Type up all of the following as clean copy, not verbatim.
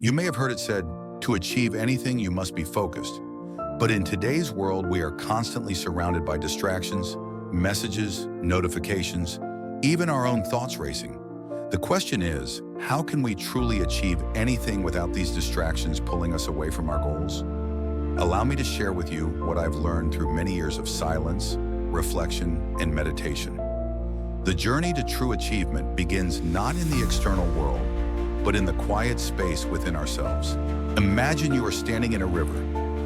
You may have heard it said, to achieve anything, you must be focused. But in today's world, we are constantly surrounded by distractions, messages, notifications, even our own thoughts racing. The question is, how can we truly achieve anything without these distractions pulling us away from our goals? Allow me to share with you what I've learned through many years of silence, reflection, and meditation. The journey to true achievement begins not in the external world, but in the quiet space within ourselves. Imagine you are standing in a river.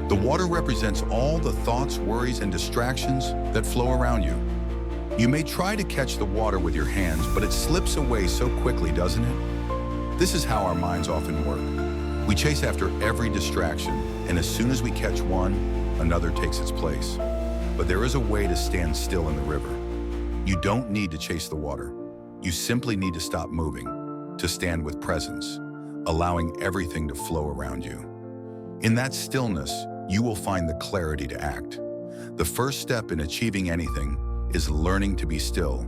The water represents all the thoughts, worries, and distractions that flow around you. You may try to catch the water with your hands, but it slips away so quickly, doesn't it? This is how our minds often work. We chase after every distraction, and as soon as we catch one, another takes its place. But there is a way to stand still in the river. You don't need to chase the water. You simply need to stop moving, to stand with presence, allowing everything to flow around you. In that stillness, you will find the clarity to act. The first step in achieving anything is learning to be still,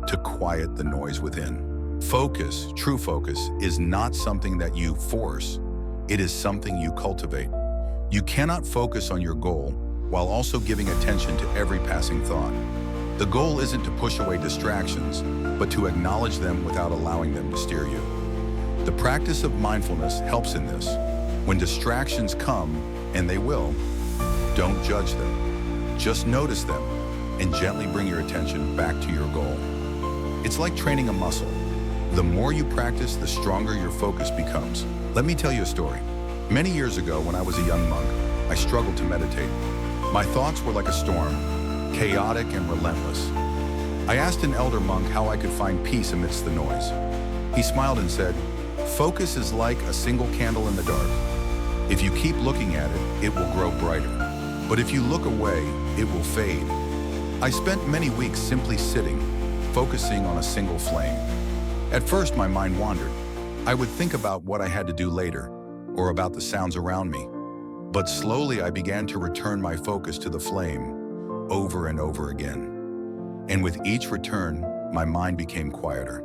to quiet the noise within. Focus, true focus, is not something that you force. It is something you cultivate. You cannot focus on your goal while also giving attention to every passing thought. The goal isn't to push away distractions, but to acknowledge them without allowing them to steer you. The practice of mindfulness helps in this. When distractions come, and they will, don't judge them. Just notice them and gently bring your attention back to your goal. It's like training a muscle. The more you practice, the stronger your focus becomes. Let me tell you a story. Many years ago, when I was a young monk, I struggled to meditate. My thoughts were like a storm, chaotic and relentless. I asked an elder monk how I could find peace amidst the noise. He smiled and said, "Focus is like a single candle in the dark. If you keep looking at it, it will grow brighter. But if you look away, it will fade." I spent many weeks simply sitting, focusing on a single flame. At first, my mind wandered. I would think about what I had to do later, or about the sounds around me. But slowly, I began to return my focus to the flame, over and over again. And with each return, my mind became quieter.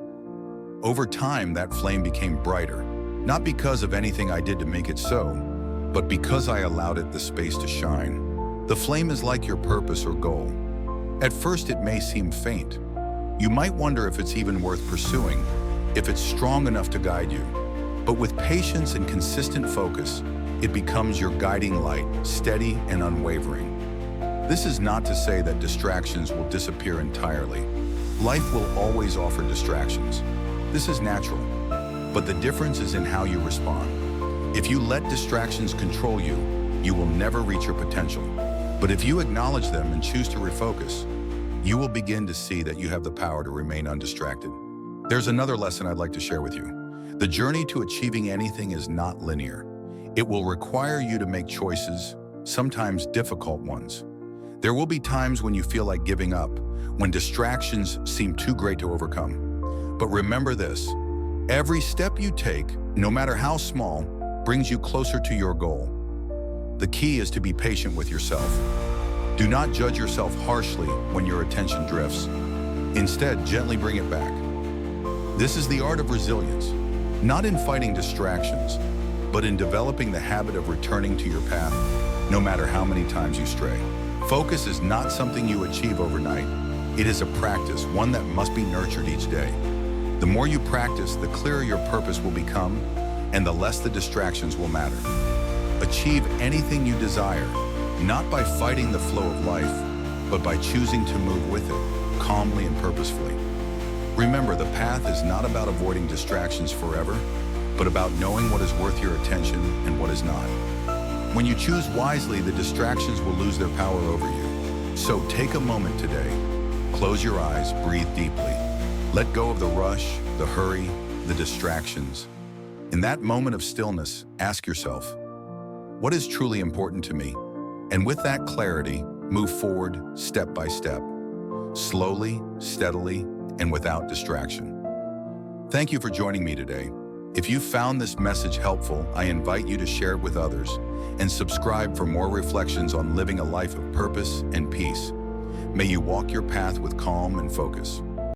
Over time, that flame became brighter, not because of anything I did to make it so, but because I allowed it the space to shine. The flame is like your purpose or goal. At first, it may seem faint. You might wonder if it's even worth pursuing, if it's strong enough to guide you. But with patience and consistent focus, it becomes your guiding light, steady and unwavering. This is not to say that distractions will disappear entirely. Life will always offer distractions. This is natural, but the difference is in how you respond. If you let distractions control you, you will never reach your potential. But if you acknowledge them and choose to refocus, you will begin to see that you have the power to remain undistracted. There's another lesson I'd like to share with you. The journey to achieving anything is not linear. It will require you to make choices, sometimes difficult ones. There will be times when you feel like giving up, when distractions seem too great to overcome. But remember this, every step you take, no matter how small, brings you closer to your goal. The key is to be patient with yourself. Do not judge yourself harshly when your attention drifts. Instead, gently bring it back. This is the art of resilience, not in fighting distractions, but in developing the habit of returning to your path, no matter how many times you stray. Focus is not something you achieve overnight. It is a practice, one that must be nurtured each day. The more you practice, the clearer your purpose will become, and the less the distractions will matter. Achieve anything you desire, not by fighting the flow of life, but by choosing to move with it, calmly and purposefully. Remember, the path is not about avoiding distractions forever, but about knowing what is worth your attention and what is not. When you choose wisely, the distractions will lose their power over you. So take a moment today. Close your eyes, breathe deeply. Let go of the rush, the hurry, the distractions. In that moment of stillness, ask yourself, what is truly important to me? And with that clarity, move forward step by step, slowly, steadily, and without distraction. Thank you for joining me today. If you found this message helpful, I invite you to share it with others and subscribe for more reflections on living a life of purpose and peace. May you walk your path with calm and focus.